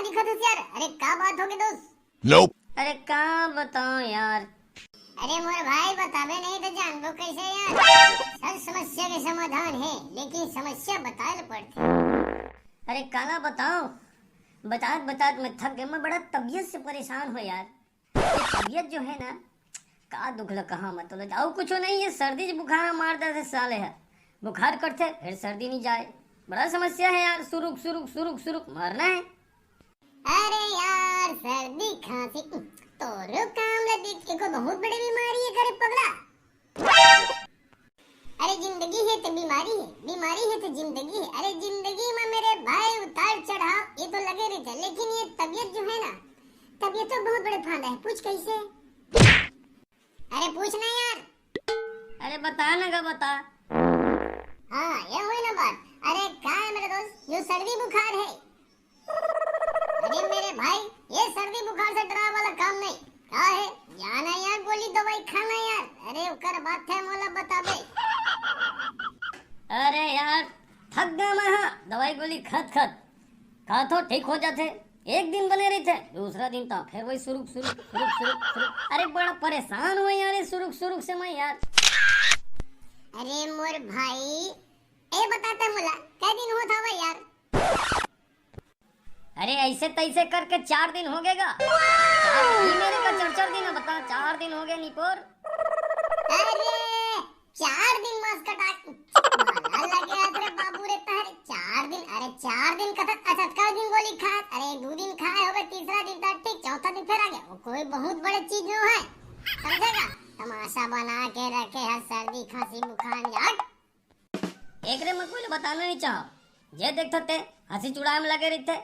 दिखत है यार? अरे का बात होगी दोस्त? Nope. अरे का बताओ यार। अरे मोर भाई बतावे नहीं तो जानबो कैसे यार? हर समस्या के समाधान है, लेकिन समस्या बताए पड़ती। अरे काला बताओ। बतात बतात मैं थक गया। मैं बड़ा तबीयत से परेशान हो यार। ये तबीयत जो है ना, का दुख ल कहा मत लो जाओ। कुछ नहीं है, सर्दी से बुखार मार दे साले है। बुखार करते फिर सर्दी नहीं जाए, बड़ा समस्या है यार। सुरुक सुरुक सुरुक सुरुक मरना है। अरे यार सर्दी खांसी तो काम लगी को बहुत बड़ी बीमारी है करे पगला। अरे जिंदगी है तो बीमारी है, बीमारी है तो जिंदगी है। अरे जिंदगी में मेरे भाई उतार चढ़ाव ये तो लगे रहते, लेकिन ये तबीयत जो है ना, तबीयत तो बहुत बड़े फांदा है। पूछ कैसे? अरे पूछना यार। अरे बता ना, का बता। हाँ ये हुई ना बात। अरे क्या है मेरे दोस्त, जो सर्दी बुखार है। अरे मेरे भाई ये सर्दी बुखार से डरा वाला काम नहीं। क्या है? जाना यार, गोली दवाई खाना यार। अरे उकर बात है मोला बताबे। अरे यार थक गया मैं। हाँ दवाई गोली खत खत खा तो ठीक हो जाते। एक दिन बने रहे थे, दूसरा दिन तो फिर वही सुरुक सुरुक सुरुक सुरुक सुरुक। अरे बड़ा परेशान हुआ यार सुरुक सुरुक से मैं यार। अरे मोर भाई ए बताता मोला क्या दिन होता हुआ यार? अरे ऐसे तैसे करके 4 दिन हो गएगा। 4 दिन मेरे का 4 दिन है, बता 4 दिन हो गए निपोर। अरे 4 दिन मास कटा लगे अरे बाबू रे तारे 4 दिन। अरे 4 दिन का अच्छा का दिन गोली खा। अरे 2 दिन खाए होवे, तीसरा दिन तो ठीक, चौथा दिन फिर आ गया। वो कोई बहुत बड़े चीज जो है, समझेगा? तमाशा बना के रखे है सर्दी खांसी बुखार यार। एक रे मैं कोई बताना नहीं चाह, ये देखते थे हंसी चुड़ाए में लगे रहते।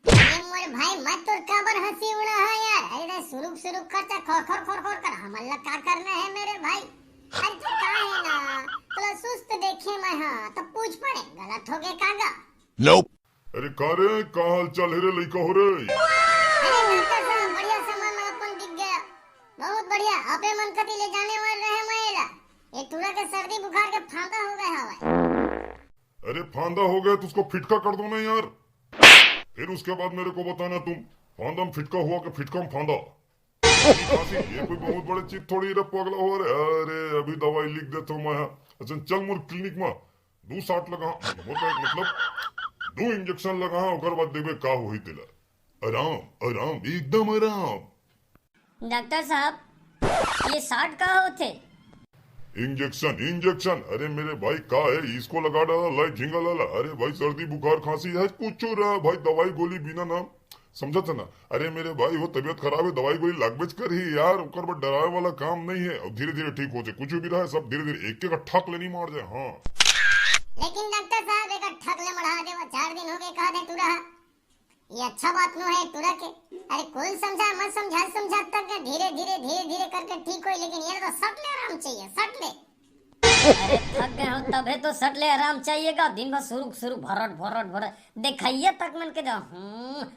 अरे मोर भाई मत तो काबर हंसी उड़ा है यार। अरे सुरुक सुरुक करता खोर खोर खोर खोर कर हमला का करना है मेरे भाई? अरे तो का है ना, तो सुस्त देखे मैं। हाँ तो पूछ पड़े गलत हो गए कागा। Nope. अरे का रे, का हाल चाल है रे लइका हो रे? अरे डॉक्टर साहब बढ़िया सामान अपन दिख गया, बहुत बढ़िया। आपे मन कति ले जाने वाले रहे मैला। ये तुरा के सर्दी बुखार के फांदा हो गया हवे। अरे फांदा हो गया तो उसको फिटका कर दो ना यार। फिर उसके बाद मेरे को बताना तुम फांदा में फिटका हुआ कि फिटका में फांदा। ये कोई बहुत बड़े चीज थोड़ी रे पगला हो रे। अरे अभी दवाई लिख दे तो मैं। अच्छा चल मोर क्लिनिक में 2 शॉट लगा, मतलब 2 इंजेक्शन लगा, ओकर बाद देबे का होई तेला। आराम आराम एकदम आराम। डॉक्टर साहब ये 60 का होते? इंजेक्शन इंजेक्शन अरे मेरे भाई का है, इसको लगा डाला लाई झिंगा लाला। अरे भाई सर्दी बुखार खांसी है कुछ रहा भाई, दवाई गोली बिना ना, समझा था ना? अरे मेरे भाई वो तबीयत खराब है, दवाई गोली लागबेच कर ही यार। ओकर पर डरावे वाला काम नहीं है। अब धीरे धीरे ठीक हो जाए, कुछ भी रहा है सब धीरे धीरे एक एक ठक लेनी मार जाए। हाँ लेकिन डॉक्टर साहब एक ठगले मढ़ा देवा 4 दिन हो गए कहा दे तुरा। ये अच्छा बात नो है तुरा के। अरे कोई समझा मत समझा तक धीरे धीरे करके ठीक हो। लेकिन ये तो सट ले आराम चाहिए, सट ले। अरे थक गए हो तबे तो सट ले आराम चाहिएगा। दिन भर सुरुक सुरुक भरट भरट भरट दिखाइए तक मन के जा।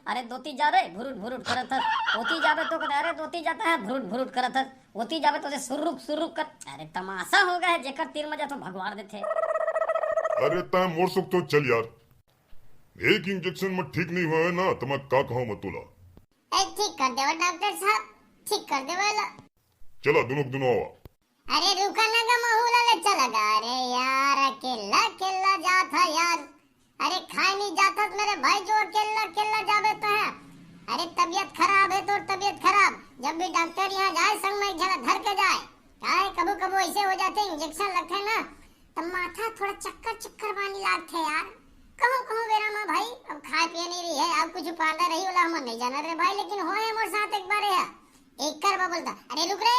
अरे दोती जा रहे भुरुट भुरुट करत है, ओती जावे तो कहते अरे दोती जाता है भुरुट भुरुट करत है, ओती जावे तो सुरुक सुरुक कर। अरे तमाशा हो गया है, जेकर तीर मजा तो भगवान देते। अरे तय मोर सुख तो चल यार, एक इंजेक्शन में ठीक नहीं हुआ है ना तो मैं का कहूँ मत तुला। ठीक कर देवा डॉक्टर साहब, ठीक कर देवा। चला दोनों आवा। अरे रुका ना गा महूला ले चला गा। अरे यार अकेला अकेला जाता यार। अरे खाए नहीं जाता मेरे भाई, जो अकेला अकेला जावे तो है। अरे तबीयत खराब है तो तबीयत खराब, जब भी डॉक्टर यहाँ जाए संग में झला धर के जाए। क्या है कबू कबू ऐसे हो जाते इंजेक्शन लगते ना, तब माथा थोड़ा चक्कर चक्कर वाली लागते यार। कहूँ बेरा माँ भाई अब खाए पिए नहीं रही है, अब कुछ पादा रही वाला हम नहीं जाना रे भाई। लेकिन हो है मोर साथ एक बार है एक कर बोलता। अरे रुक रे